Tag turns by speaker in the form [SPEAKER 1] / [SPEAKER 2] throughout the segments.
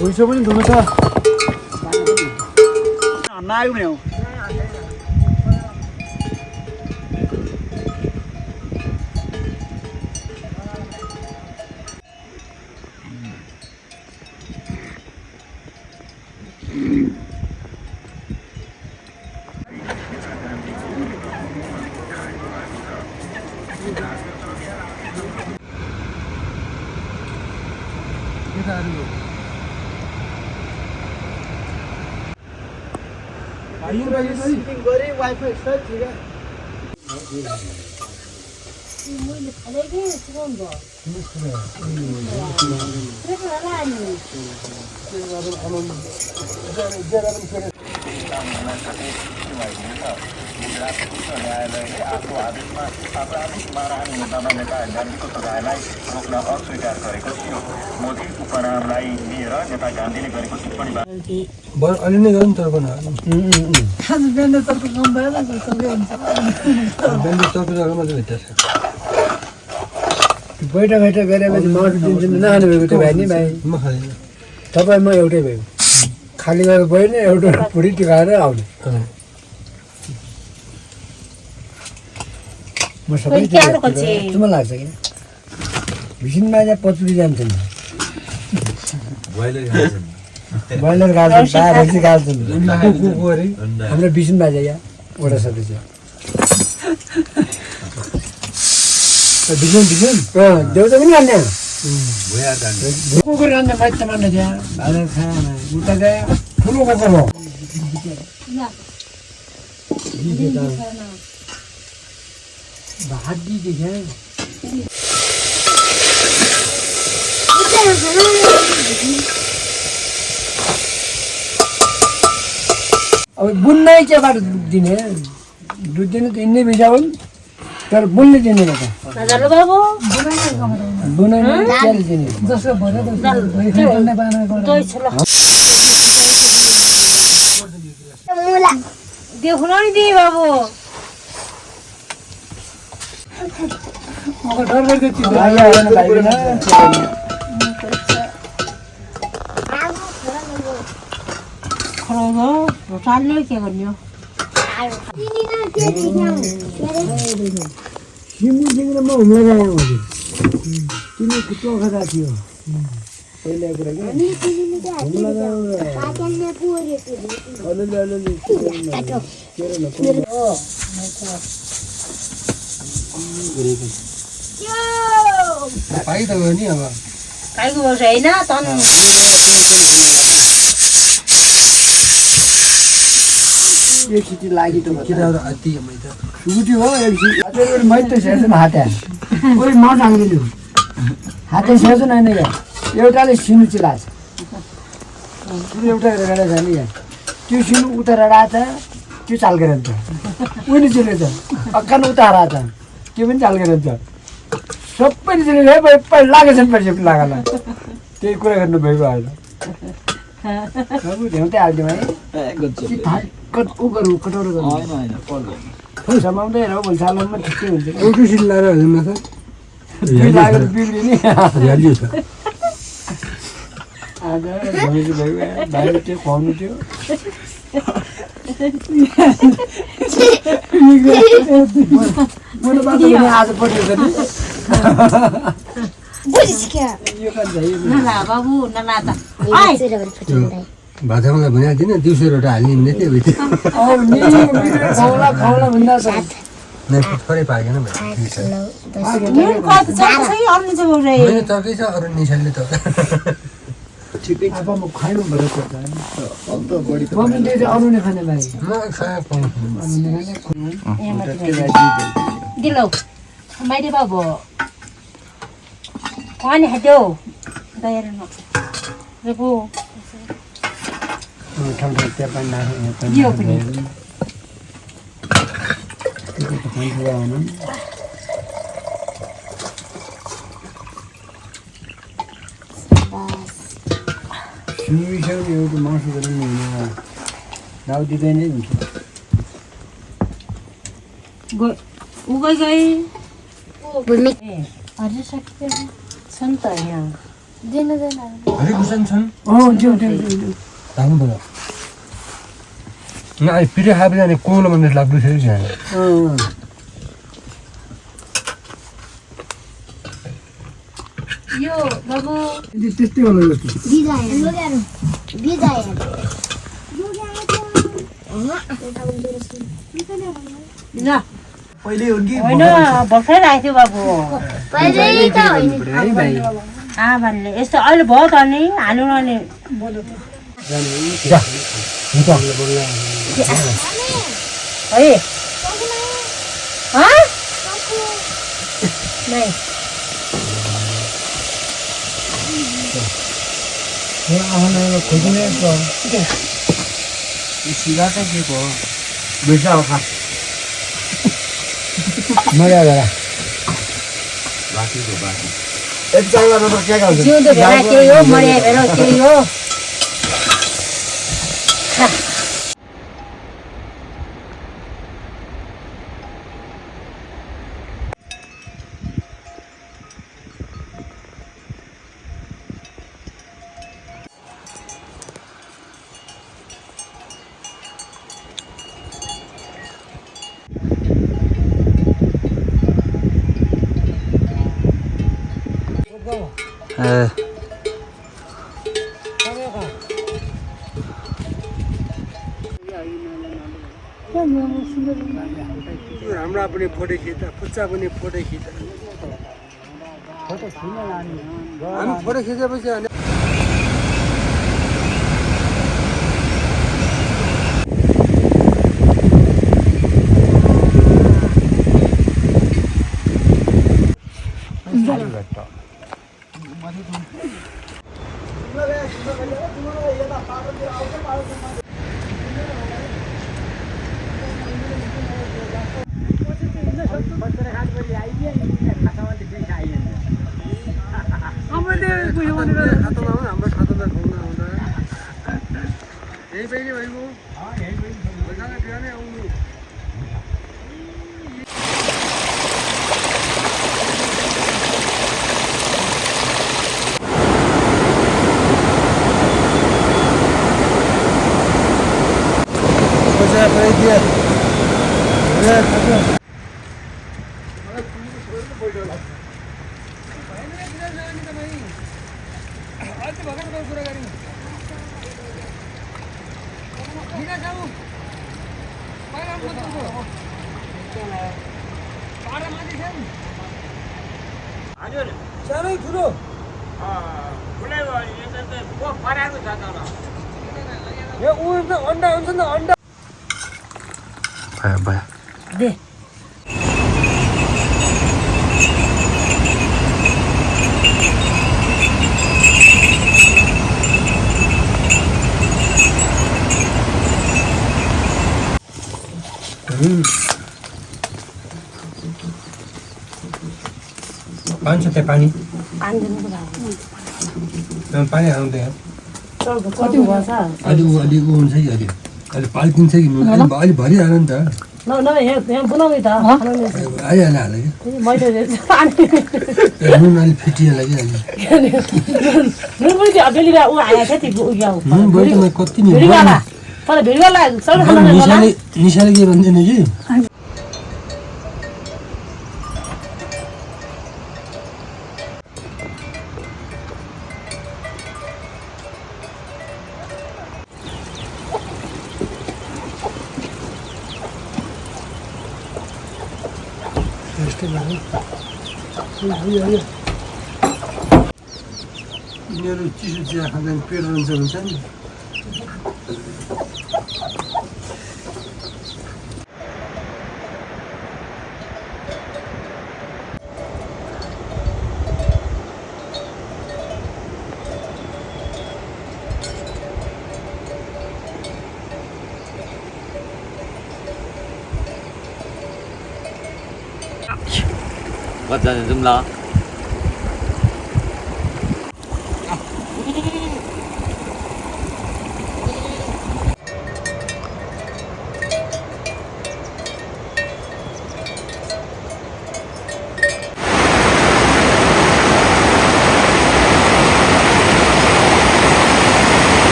[SPEAKER 1] भुइँसो पनि धुनु छ नआयो नि हौ वाइफाई छ ठीक है मैले खालेकै सुन भयो न्यायालयले आफ्नो आदेशमा आपराधिक मारहानी मुद्दामा नेता गान्धीको सजायलाई रोक्न अस्वीकार गरेको थियो मोदी उपनामलाई लिएर नेता गान्धीले गरेको टिप्पणीमा
[SPEAKER 2] अलि नै गर्नु तर पनि बैठक गरेपछि म दिन्छु नखाने भएको त्यो भाइ नि भाइ म खाँदैन तपाईँ म एउटै भयो खाली गरेर गयो नि एउटा पुरी टिकाएर आउने म सबै मलाई लाग्छ कि भिसिनमा यहाँ पचुरी जान्छ नि ब्रोइलर गाड्छन् बाह्र गाड्छन् हाम्रो बिसिन बाजा यहाँ वडा सदस्य देउता पनि खाने कुकुर खाने मान्छे मान्ने त्यहाँ भाडा खाना उता गयो ठुलो कुकुर हो भात दिए अब बुन्नै चाहिँ बाटो दिने दुध दिने त यिनै भिजा हो तर बुन्ने दिने त बुनै दिने जसको
[SPEAKER 3] देखो नि दिए बाबु
[SPEAKER 2] डर गर्दै
[SPEAKER 3] चाल्यो के गर्ने हो
[SPEAKER 2] सिमुदेखि म हुँदै आएको तिमी खुट्टो खदा थियो पहिला कुरा पाइ त गयो नि अब
[SPEAKER 3] काहीको वर्ष होइन तन
[SPEAKER 2] एकचोटि लागि त सुकुटी हो एकचोटि मै त सेर्छु हाते कोही म जान्दिनँ हाते सेर्छु नै क्या एउटाले सिनु चिलाएको छ एउटा रेडा छ नि यहाँ त्यो सिनु उता रडाएको छ त्यो चालको रहन्छ उनी चिलेछ अक्कान उता हराएको छ त्यो पनि चालको रहन्छ सबै चिलेछ लागेछ नि पैसा लागला त्यही कुरा गर्नु भएको आएन ढ्याउँदै हाल्थ्यौँ है ऊ गरौँ कटौरो गरौँ समाउँदै हेर भोलि सालमा ठिकै हुन्छ एउटा सिल लगाएर हेर्नु त लागेर बिग्रिने आज भयो भाइले त्यो खुवाउनु थियो आज पठाउँछ नि भाषालाई भनिहाल्थ्यो नि दिउँसो एउटा हाल्ने थियो थोरै पाकेन चर्कै छ अरू निशानले त ठिकै अब म खानु भएर अरू नै खाने भाइ म
[SPEAKER 3] दिलौ मैले बाबु पानी हट्यो दयर न रेबो
[SPEAKER 2] ठन्डा त्यहाँ पानी लाग्यो
[SPEAKER 3] दियो पनि
[SPEAKER 2] सिउरिसक्यो एउटा मासु पनि हुने नाउ दिँदैन हुन्छ
[SPEAKER 3] उगै गई अझै सक्यो छ नि त यहाँ
[SPEAKER 4] हरि खुर्सानी छन्
[SPEAKER 2] त्यो
[SPEAKER 4] धानु पर्यो न अहिले पिठो खाएपछि अनि कोलो भन्ने लाग्दो थियो कि
[SPEAKER 3] यो बाबु
[SPEAKER 2] त्यस्तै होला जस्तो
[SPEAKER 3] ल
[SPEAKER 2] पहिले हो कि
[SPEAKER 3] होइन भर्खरै राखेको थियो बाबु
[SPEAKER 2] है भाइ
[SPEAKER 3] आमाले यस्तो अहिले भयो त नि हाल्नु न नि है नहीं
[SPEAKER 2] खोज्ने सिधा त के को बेसा खा मजा गरा एक जग्गा नत्र के गर्छ
[SPEAKER 3] जिउँदो भेला केही हो मर्या भेला केही हो
[SPEAKER 4] हाम्रा पनि फोटो खिच्दा पुच्चा पनि फोटो खिच्दा हामी फोटो खिचेपछि अनि सानो ठुलो यो उयो अन्डा हुन्छ नि अन्डा भयो
[SPEAKER 3] दे
[SPEAKER 4] पानी छ त्यहाँ पानी
[SPEAKER 3] पानी दिनुको लागि
[SPEAKER 4] पानी हाल्नु
[SPEAKER 3] कति भन्छ
[SPEAKER 4] अलि अलि ऊ हुन्छ कि अलि अलि पाल्किन्छ कि अलि भरिहाल्यो नि त
[SPEAKER 3] यहाँ बनाउने त
[SPEAKER 4] आइहाल्यो हाल्यो कि
[SPEAKER 3] मैले पानी
[SPEAKER 4] नुन अलि फिटिहाल्यो कि अलि
[SPEAKER 3] नुन पनि त्यो बेलुका ऊ आएको थियो त्यो उयो
[SPEAKER 4] नुन बढी कति नि
[SPEAKER 3] भिडियोवाला तर भिडियोवाला
[SPEAKER 4] निशाले के भन्दैन कि यिनीहरू चिसो चिया खाँदा पेट हुन्छ नि
[SPEAKER 5] कतिजना जाउँ ल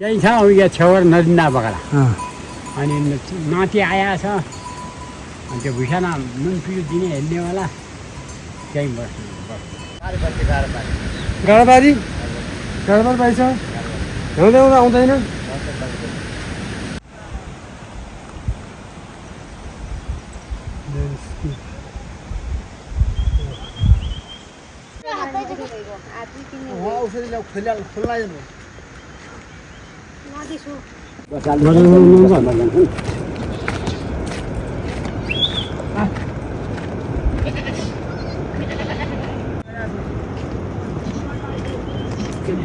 [SPEAKER 5] त्यही छ यहाँ छेउर नदी नबगडा
[SPEAKER 2] अँ
[SPEAKER 5] अनि माथि आएछ अनि त्यो भुइँसाना नुन पिरो दिने हेर्नेवाला त्यहीँ बस्नु
[SPEAKER 2] गाडाबारी गाडाबारी पाइछ ल्याउँदै आउँदैन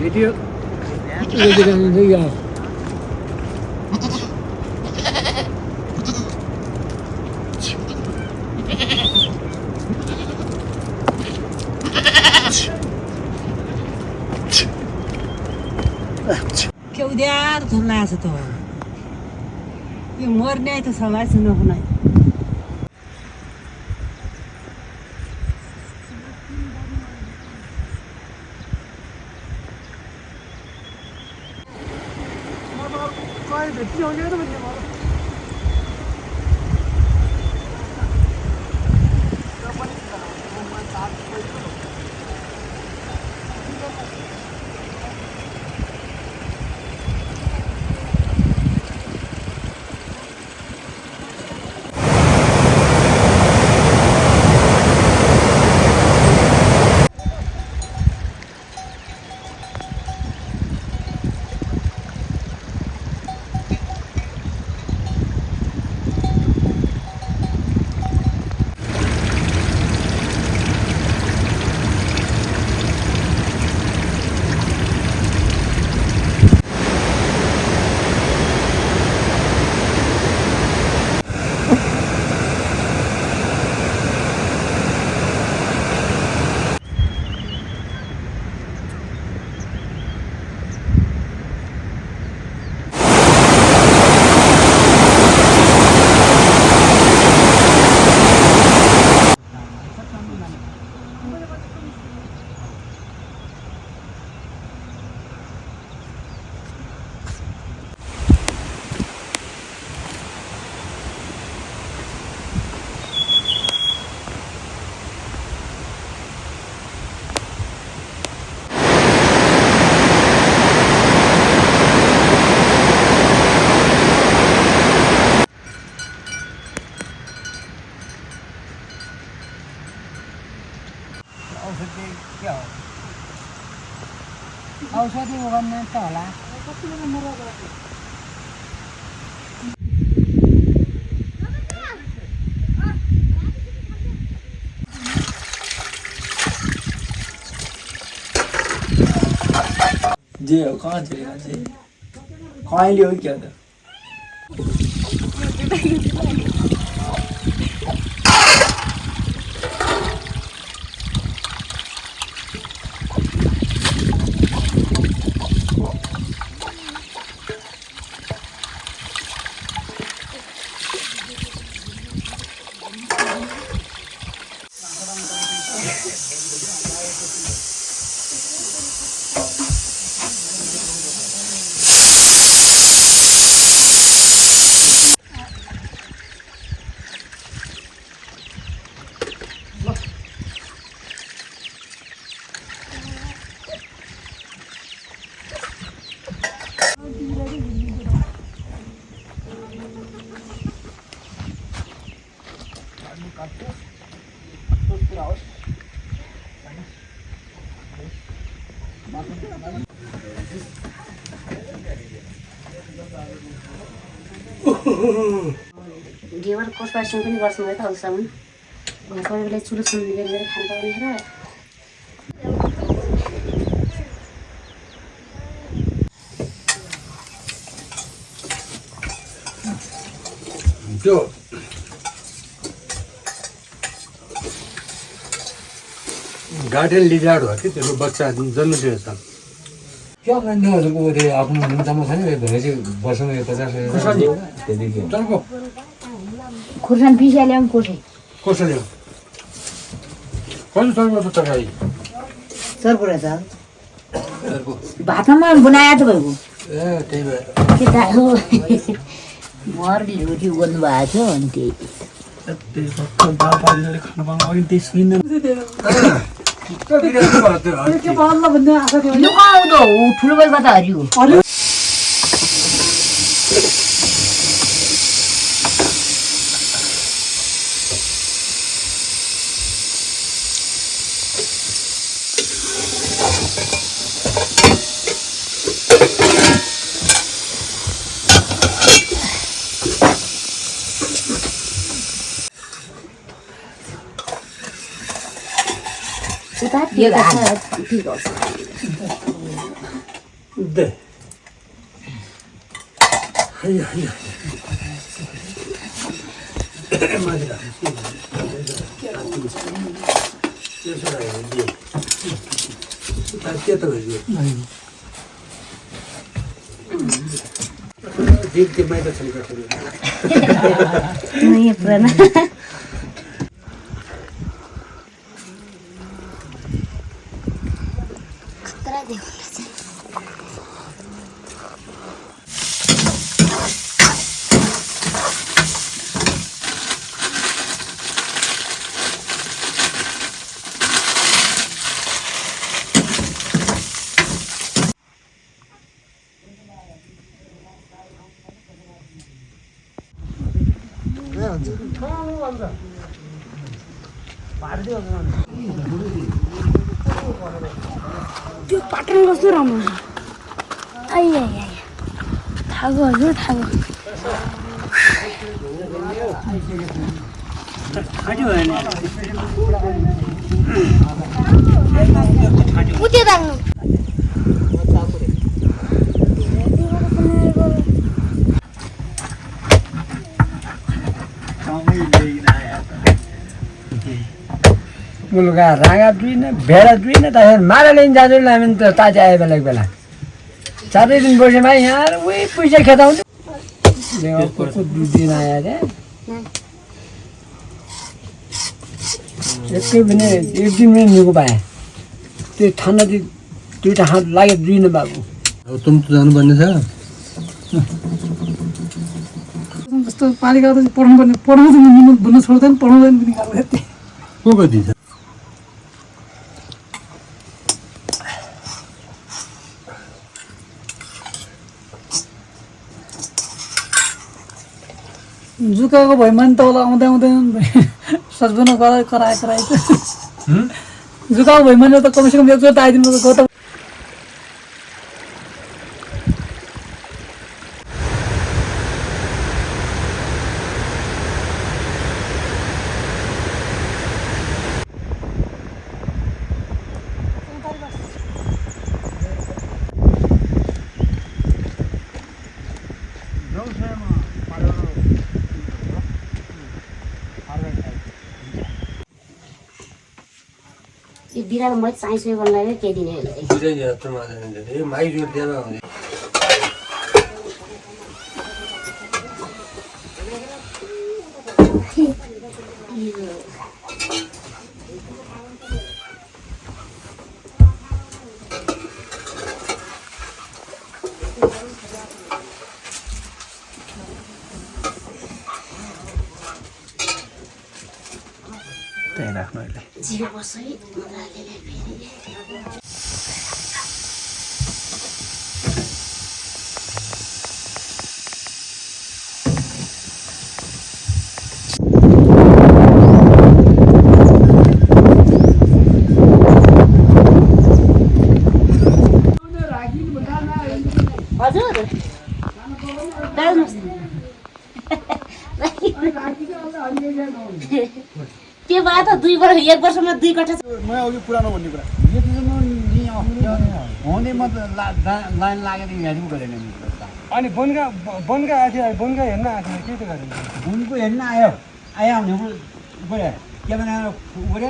[SPEAKER 2] भेटियो
[SPEAKER 3] केउद्यार धुन लागेको छ त यो मर्ने त छ भाइ सुन्नु औषधि ओगन्ने त होला
[SPEAKER 2] जे हो कहाँ चलेगा जे कहिले हो क्या त
[SPEAKER 3] ढेवर कोसपासिङ पनि गर्छौँ है त अहिलेसम्म कोही बेला चुलो सुन्ने गरेर खान्छ भनेर
[SPEAKER 4] त्यो गार्डन लिजार्ड हो कि त्यसको बच्चा जन्मिसकेको छ
[SPEAKER 6] क्या भन्ने हजुरको त्यो आफ्नो नुनचामो छैन भनेपछि वर्षमा 50 त्यतिकै
[SPEAKER 4] चर्को
[SPEAKER 3] खुर्सानी पिसिया ल्याउँ कोठे
[SPEAKER 4] कसरी हो कति चर्को त तरकारी
[SPEAKER 2] सर पुरा छ
[SPEAKER 7] भातमा बनाए त भएको
[SPEAKER 4] ए त्यही भएर
[SPEAKER 7] के थाहा हो मरले रोटी गर्नु भएको थियो अनि त्यही लुकाउँदो ठुलो बैको त हरियो
[SPEAKER 3] ठिक हो
[SPEAKER 4] दे हैया हैया माजिरा के त भयो दिल के माइदा छले गर्छ
[SPEAKER 3] नहीं पुराना
[SPEAKER 8] त्यो पाटन कस्तो राम्रो छ आइ आइ आइ थागो हजुर थागो उते दाग्नु
[SPEAKER 2] मुलुका राँगा दुईन भेडा दुईन त मारा लिन जाँदै हामी त ताजा आयो बेला 4 दिन बसेमा यहाँ उही पैसा खेदाउँथ्यो दिन आयो क्या एकै पनि एक दिन पनि निको पाएँ त्यो ठन्डा दिन 2टा हात लाग्यो दुईन बाबु
[SPEAKER 4] अब तुम त जानुपर्ने छ
[SPEAKER 9] जस्तो पालिका त पढाउँदैन भन्न छोड्दैन पढाउँदैन पनि गाह्रो
[SPEAKER 4] को कति छ
[SPEAKER 9] जुकाको भएमा नि तल आउँदै आउँदैन सजबुन कराए जुकाको भएमा नि त कमसेकम एकचोटि आइदिनु गत
[SPEAKER 3] ये बिरालो मैले साइन्स गर्नलाई के दिने
[SPEAKER 4] बिरालो यात्रामा जाने माइ जोड दिएर आउने
[SPEAKER 2] त्यही राख्नु अहिले
[SPEAKER 3] जिरो बसै मजाले फेरि हजुर त्यो भए त 2 वर्ष 1 वर्षमा 2 कट्ठा
[SPEAKER 2] म अघि पुरानो भन्ने कुरा यो हुँदै म त लाइन लागेर हेर्नु गरेन
[SPEAKER 4] अनि बनका आथ्यो बनका हेर्न आथ्यो के त गर्नु
[SPEAKER 2] उनको हेर्न आयो भने गरे क्यामेरा गरे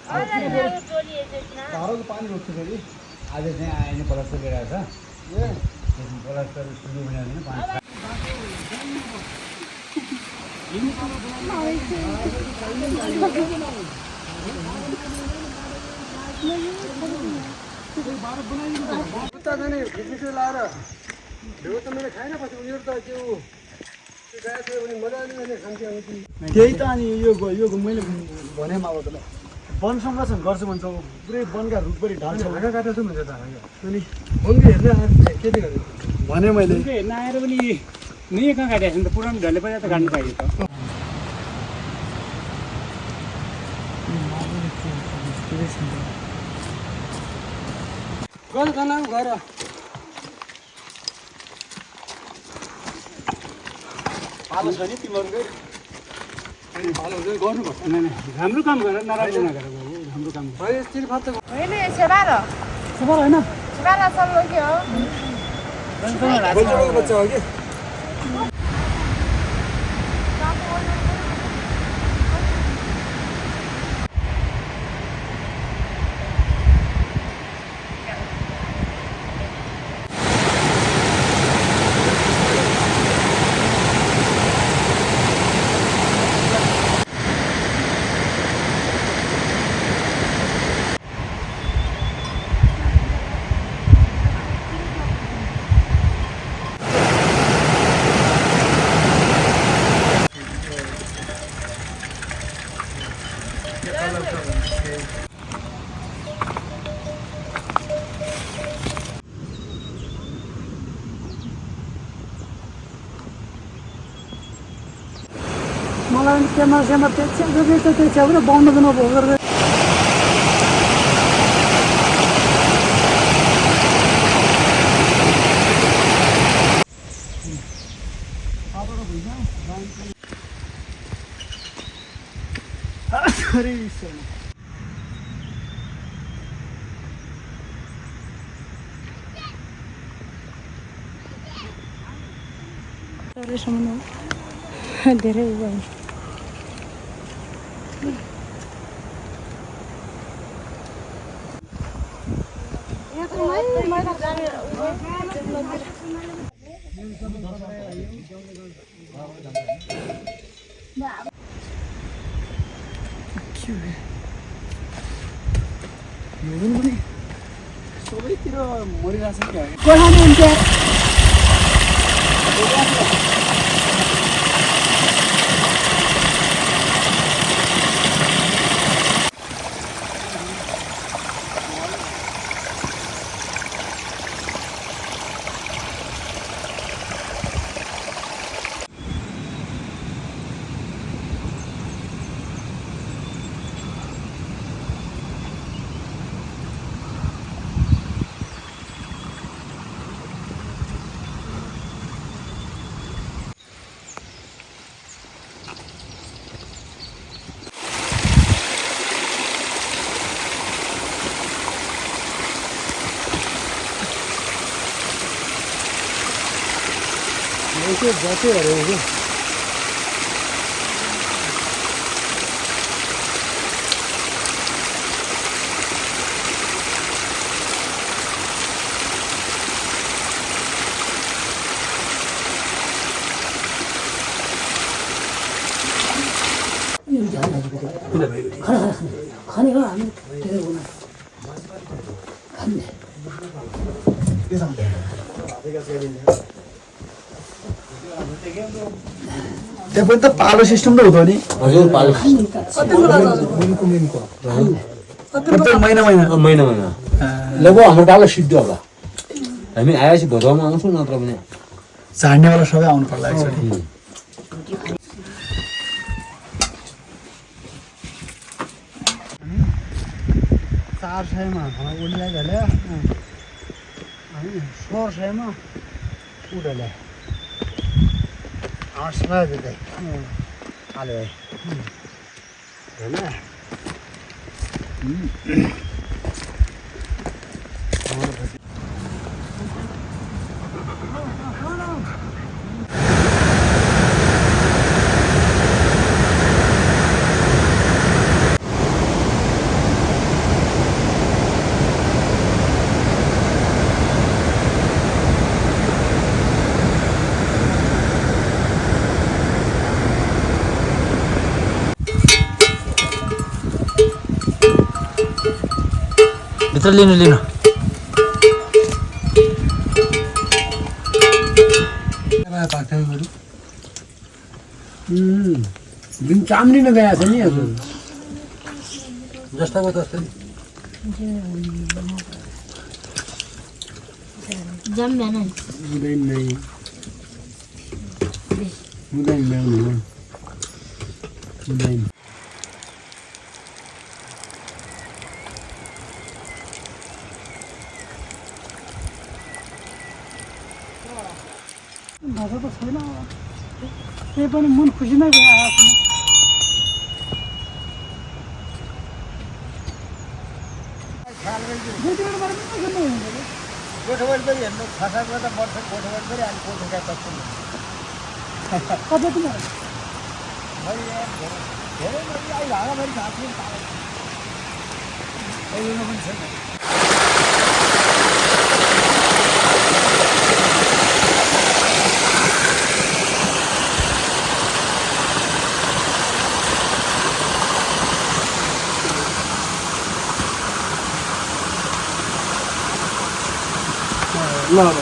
[SPEAKER 2] धाराको पानी रोक्छ फेरि
[SPEAKER 5] आज चाहिँ आएन प्लस्टर गरिरहेको छ प्लस्टर सुरु हुने होइन पानी
[SPEAKER 2] उता जाने भित्र लाएर ढेउ त मैले खाएन पछि उनीहरू त त्यो गएको थियो भने मजाले खान्थ्यो त्यही त अनि यो मैले भने अब तँलाई वन संरक्षण गर्छु भन्छ पुरै वनका रुखभरि ढाल्छ हाँगा काटेको छु भन्छ त हाँगा अनि वनको हेर्न के के गर्नु भने मैले
[SPEAKER 5] हेर्न आएर पनि नयाँ कहाँ काटेको छ नि त पुरानो ढल्ले पहिला त काट्नु पाइयो त
[SPEAKER 2] गएर खाना गएर पालो छ नि तिमीहरूकै पालो गर्नुपर्छ
[SPEAKER 5] राम्रो काम गर नराम्रो नगर राम्रो काम गर
[SPEAKER 2] यसरी फाल्छ
[SPEAKER 8] होइन सेवार
[SPEAKER 2] होइन
[SPEAKER 8] सेवार चल्नु के हो
[SPEAKER 2] बच्चा हो कि
[SPEAKER 9] मलाई क्यामेरा त्यहाँ पनि बन्द गरेर धेरै भयो
[SPEAKER 2] सबैतिर मरिरहेछ नि त्यो बसेहरू हो
[SPEAKER 9] खाने हो हामी धेरै हुन खाने
[SPEAKER 2] त्यहाँ पनि त पालो सिस्टम त हुँदो नि
[SPEAKER 6] हजुर पालो
[SPEAKER 2] महिना
[SPEAKER 6] लगभग हाम्रो डालो सिद्ध होला हामी आएपछि भदौमा आउँछौँ नत्र भने
[SPEAKER 2] झाड्नेवाला सबै आउनु पर्ला एकचोटि चार सयमा उनीलाई झल्यो अनि 16 सयमा उडले 8 सय दिँदै हाल्यो होइन
[SPEAKER 6] भित्र लिनु लिनु
[SPEAKER 4] पाक्छ नि बरु
[SPEAKER 2] जुन चाम्रिन गएको छ नि हजुर
[SPEAKER 4] जस्ताको तस्तै
[SPEAKER 8] जम्मेन नि
[SPEAKER 2] हुँदैन नै हुँदैन ल्याउनु हुँदैन
[SPEAKER 9] भाषा त छैन त्यही पनि मन खुसी नै भयो आफ्नो
[SPEAKER 2] गोठवट पनि हेर्नु फसाको त वर्ष गोठवट पनि अनि गोठका कस्तो
[SPEAKER 9] कतै पनि
[SPEAKER 2] धेरै अहिले हावाभरि घाँस पनि छैन
[SPEAKER 9] ल